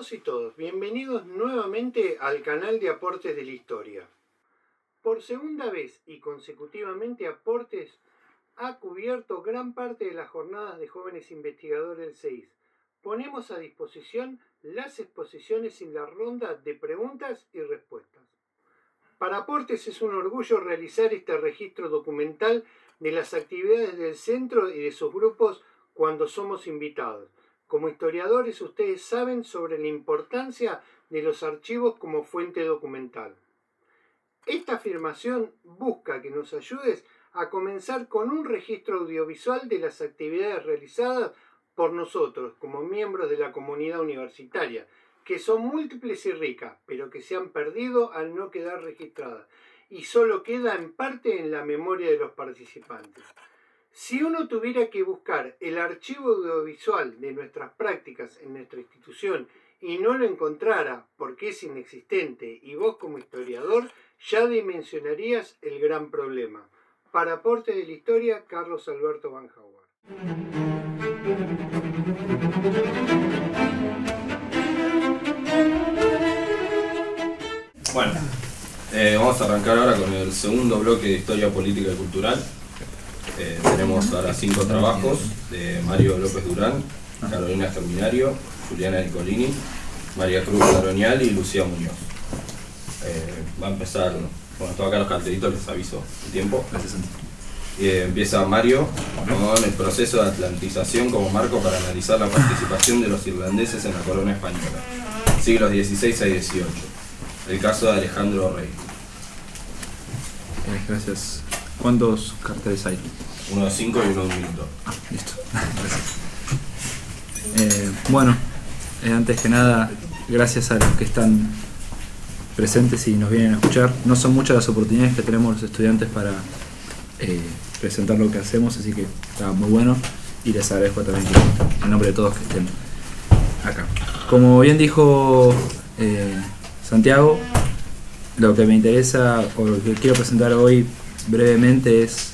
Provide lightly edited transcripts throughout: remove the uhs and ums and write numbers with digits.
todos y todas, bienvenidos nuevamente al canal de Aportes de la Historia. Por segunda vez y consecutivamente Aportes ha cubierto gran parte de las jornadas de jóvenes investigadores del CEIS. Ponemos a disposición las exposiciones en la ronda de preguntas y respuestas. Para Aportes es un orgullo realizar este registro documental de las actividades del centro y de sus grupos cuando somos invitados. Como historiadores, ustedes saben sobre la importancia de los archivos como fuente documental. Esta afirmación busca que nos ayudes a comenzar con un registro audiovisual de las actividades realizadas por nosotros como miembros de la comunidad universitaria, que son múltiples y ricas, pero que se han perdido al no quedar registradas, y solo queda en parte en la memoria de los participantes. Si uno tuviera que buscar el archivo audiovisual de nuestras prácticas en nuestra institución y no lo encontrara porque es inexistente y vos como historiador ya dimensionarías el gran problema. Para Aportes de la Historia, Carlos Alberto Van Howard. Bueno, vamos a arrancar ahora con el segundo bloque de Historia Política y Cultural. Tenemos ahora 5 trabajos de Mario López Durán, Carolina Germinario, Juliana Nicolini, María Cruz Laronial y Lucía Muñoz. Va a empezar, bueno, tengo acá los cartelitos, les aviso el tiempo. Gracias, Santi. Empieza Mario con el proceso de atlantización como marco para analizar la participación de los irlandeses en la corona española, siglos XVI a XVIII. El caso de Alejandro Rey. Gracias. ¿Cuántos carteles hay? Uno de 5 y uno de 1 minuto. Listo. Gracias. Bueno, antes que nada, gracias a los que están presentes y nos vienen a escuchar. No son muchas las oportunidades que tenemos los estudiantes para presentar lo que hacemos, así que está muy bueno y les agradezco también en nombre de todos que estén acá. Como bien dijo Santiago, lo que me interesa o lo que quiero presentar hoy brevemente es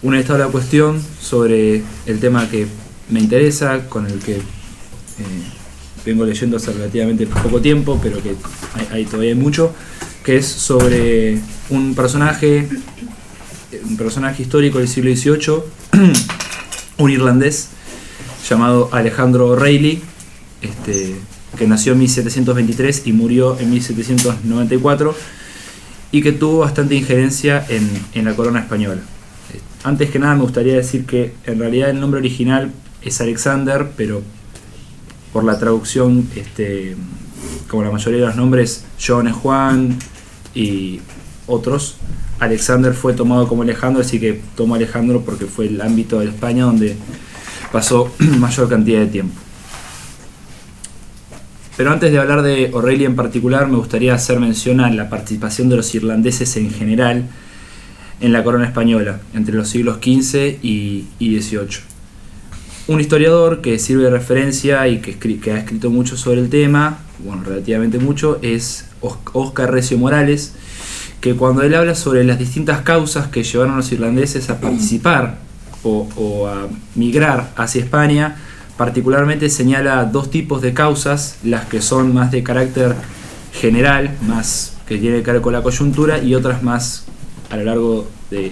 un estado de la cuestión sobre el tema que me interesa, con el que vengo leyendo hace relativamente poco tiempo, pero que hay todavía mucho, que es sobre un personaje histórico del siglo XVIII, un irlandés llamado Alejandro O'Reilly, que nació en 1723 y murió en 1794, y que tuvo bastante injerencia en la corona española. Antes que nada me gustaría decir que en realidad el nombre original es Alexander, pero por la traducción, como la mayoría de los nombres, John es Juan y otros, Alexander fue tomado como Alejandro, así que tomo Alejandro porque fue el ámbito de España donde pasó mayor cantidad de tiempo. Pero antes de hablar de O'Reilly en particular, me gustaría hacer mención a la participación de los irlandeses en general en la corona española, entre los siglos XV y XVIII. Un historiador que sirve de referencia y que ha escrito mucho sobre el tema, bueno, relativamente mucho, es Óscar Recio Morales, que cuando él habla sobre las distintas causas que llevaron a los irlandeses a participar o a migrar hacia España, particularmente señala 2 tipos de causas, las que son más de carácter general, más que tienen que ver con la coyuntura, y otras más a lo largo de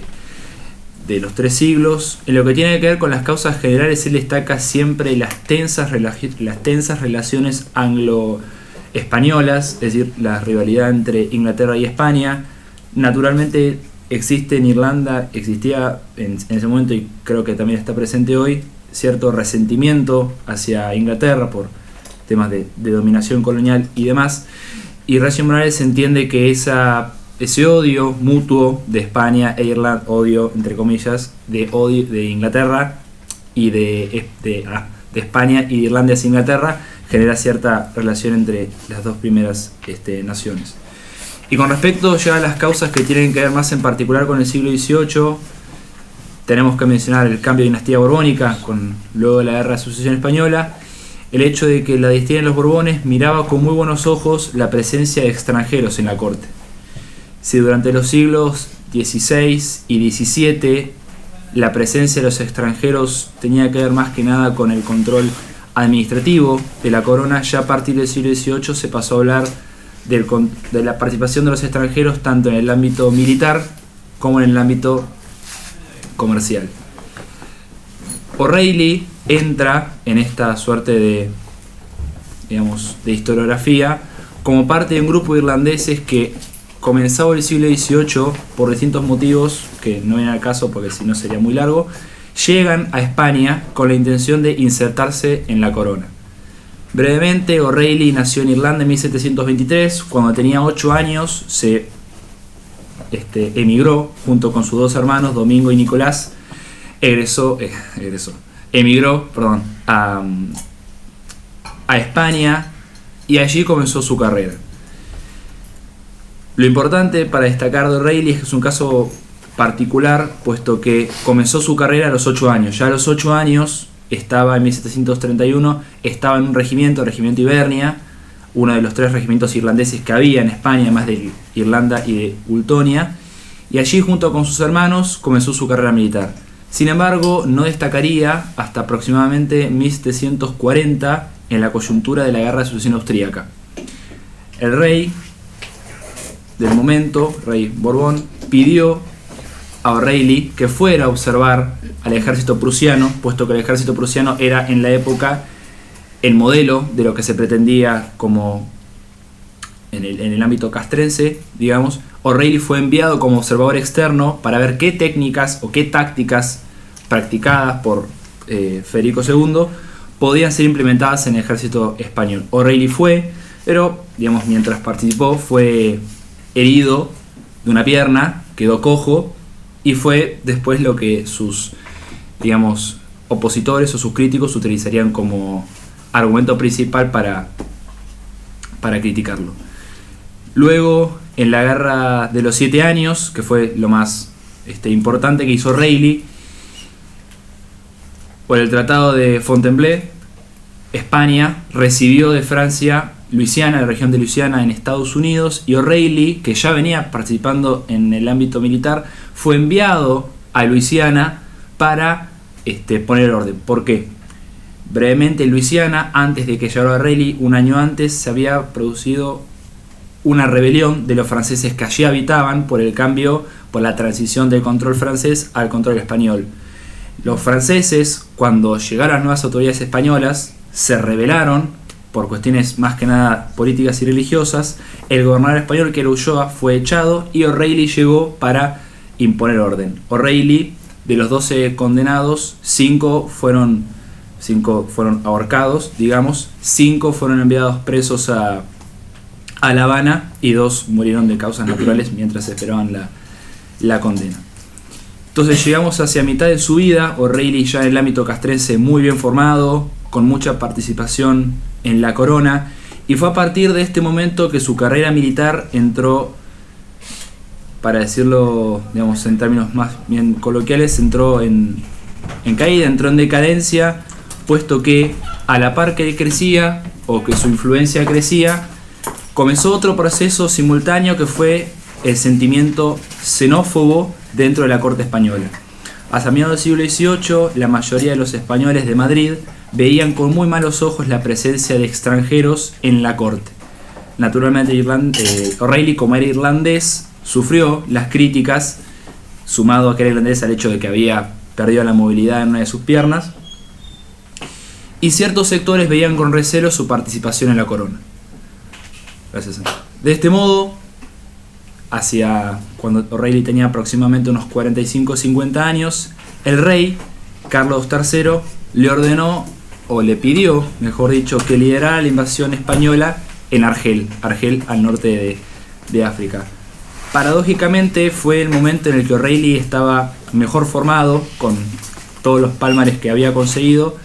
los 3 siglos. En lo que tiene que ver con las causas generales, él destaca siempre las tensas relaciones anglo-españolas, es decir, la rivalidad entre Inglaterra y España. Naturalmente existe en Irlanda, existía en ese momento y creo que también está presente hoy, cierto resentimiento hacia Inglaterra por temas de dominación colonial y demás, y Recio Morales entiende que ese odio mutuo de España e Irlanda, odio entre comillas, de Inglaterra y de España y de Irlanda hacia Inglaterra, genera cierta relación entre las dos primeras naciones. Y con respecto ya a las causas que tienen que ver más en particular con el siglo XVIII, tenemos que mencionar el cambio de dinastía borbónica, luego de la Guerra de Sucesión Española, el hecho de que la dinastía de los Borbones miraba con muy buenos ojos la presencia de extranjeros en la corte. Si durante los siglos XVI y XVII la presencia de los extranjeros tenía que ver más que nada con el control administrativo de la corona, ya a partir del siglo XVIII se pasó a hablar de la participación de los extranjeros tanto en el ámbito militar como en el ámbito comercial. O'Reilly entra en esta suerte de historiografía como parte de un grupo de irlandeses que, comenzado el siglo XVIII, por distintos motivos que no vienen al caso porque si no sería muy largo, llegan a España con la intención de insertarse en la corona. Brevemente, O'Reilly nació en Irlanda en 1723. Cuando tenía 8 años se emigró junto con sus dos hermanos, Domingo y Nicolás. Emigró a España y allí comenzó su carrera. Lo importante para destacar de O'Reilly es que es un caso particular, puesto que comenzó su carrera a los 8 años. Ya a los 8 años estaba en 1731, estaba en un regimiento, el regimiento Ibernia, uno de los 3 regimientos irlandeses que había en España, además de Irlanda y de Ultonia, y allí junto con sus hermanos comenzó su carrera militar. Sin embargo, no destacaría hasta aproximadamente 1740 en la coyuntura de la Guerra de Sucesión Austríaca. El rey del momento, rey Borbón, pidió a O'Reilly que fuera a observar al ejército prusiano, puesto que el ejército prusiano era en la época el modelo de lo que se pretendía como en el ámbito castrense, digamos. O'Reilly fue enviado como observador externo para ver qué técnicas o qué tácticas practicadas por Federico II podían ser implementadas en el ejército español. O'Reilly fue, pero mientras participó fue herido de una pierna, quedó cojo, y fue después lo que sus opositores o sus críticos utilizarían como argumento principal para criticarlo. Luego, en la Guerra de los 7 Años, que fue lo más importante que hizo O'Reilly, por el Tratado de Fontainebleau, España recibió de Francia Luisiana, la región de Luisiana en Estados Unidos, y O'Reilly, que ya venía participando en el ámbito militar, fue enviado a Luisiana para poner orden. ¿Por qué? Brevemente, en Luisiana, antes de que llegara O'Reilly, un año antes, se había producido una rebelión de los franceses que allí habitaban por la transición del control francés al control español. Los franceses, cuando llegaron las nuevas autoridades españolas, se rebelaron por cuestiones más que nada políticas y religiosas. El gobernador español, que era Ulloa, fue echado y O'Reilly llegó para imponer orden. O'Reilly, de los 12 condenados, 5 fueron ahorcados, 5 fueron enviados presos a La Habana y 2 murieron de causas naturales mientras esperaban la condena. Entonces llegamos hacia mitad de su vida, O'Reilly ya en el ámbito castrense muy bien formado, con mucha participación en la corona, y fue a partir de este momento que su carrera militar entró, para decirlo en términos más bien coloquiales, entró en caída, entró en decadencia, puesto que a la par que él crecía, o que su influencia crecía, comenzó otro proceso simultáneo que fue el sentimiento xenófobo dentro de la corte española. Hacia mediados del siglo XVIII, la mayoría de los españoles de Madrid veían con muy malos ojos la presencia de extranjeros en la corte. Naturalmente, O'Reilly, como era irlandés, sufrió las críticas, sumado a que era irlandés al hecho de que había perdido la movilidad en una de sus piernas, y ciertos sectores veían con recelo su participación en la corona. Gracias. De este modo, hacia cuando O'Reilly tenía aproximadamente unos 45 o 50 años, el rey Carlos III le ordenó, o le pidió, mejor dicho, que liderara la invasión española en Argel al norte de África. Paradójicamente fue el momento en el que O'Reilly estaba mejor formado, con todos los palmares que había conseguido,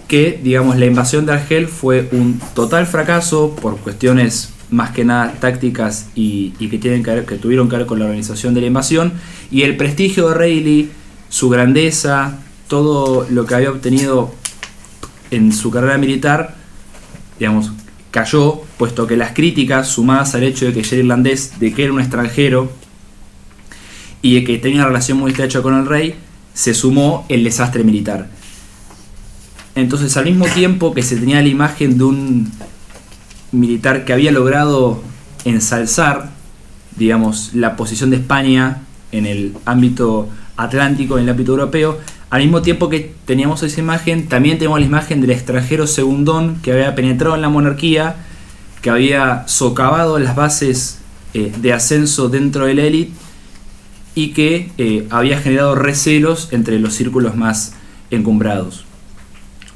que la invasión de Argel fue un total fracaso por cuestiones más que nada tácticas y que tuvieron que ver con la organización de la invasión, y el prestigio de O'Reilly, su grandeza, todo lo que había obtenido en su carrera militar, cayó, puesto que las críticas, sumadas al hecho de que era irlandés, de que era un extranjero y de que tenía una relación muy estrecha con el rey, se sumó el desastre militar. Entonces, al mismo tiempo que se tenía la imagen de un militar que había logrado ensalzar, digamos, la posición de España en el ámbito atlántico, en el ámbito europeo, al mismo tiempo que teníamos esa imagen, también tenemos la imagen del extranjero segundón que había penetrado en la monarquía, que había socavado las bases de ascenso dentro de la élite y que había generado recelos entre los círculos más encumbrados.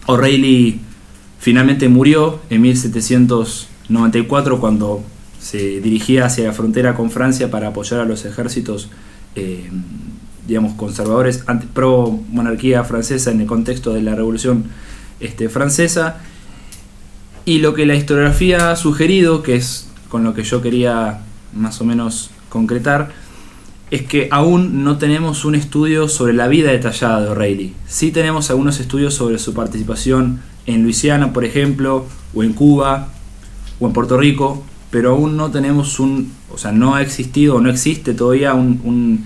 O'Reilly finalmente murió en 1794 cuando se dirigía hacia la frontera con Francia para apoyar a los ejércitos digamos conservadores pro monarquía francesa en el contexto de la Revolución Francesa. Y lo que la historiografía ha sugerido, que es con lo que yo quería más o menos concretar, es que aún no tenemos un estudio sobre la vida detallada de O'Reilly. Sí tenemos algunos estudios sobre su participación en Luisiana, por ejemplo, o en Cuba, o en Puerto Rico, pero aún no tenemos no ha existido o no existe todavía un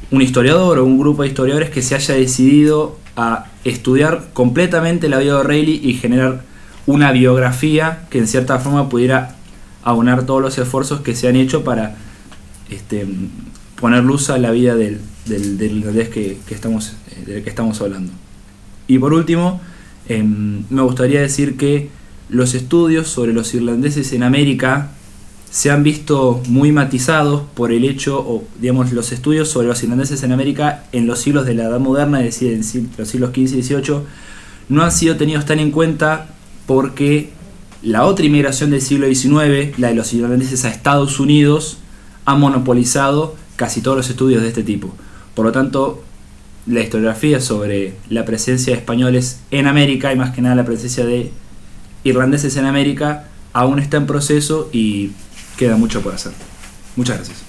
historiador o un grupo de historiadores que se haya decidido a estudiar completamente la vida de O'Reilly y generar una biografía que en cierta forma pudiera abonar todos los esfuerzos que se han hecho para poner luz a la vida del irlandés del que estamos hablando. Y por último, me gustaría decir que los estudios sobre los irlandeses en América se han visto muy matizados por el hecho, o digamos, los estudios sobre los irlandeses en América en los siglos de la Edad Moderna, es decir, en los siglos XV y XVIII, no han sido tenidos tan en cuenta porque la otra inmigración del siglo XIX, la de los irlandeses a Estados Unidos, ha monopolizado casi todos los estudios de este tipo. Por lo tanto, la historiografía sobre la presencia de españoles en América, y más que nada la presencia de irlandeses en América, aún está en proceso y queda mucho por hacer. Muchas gracias.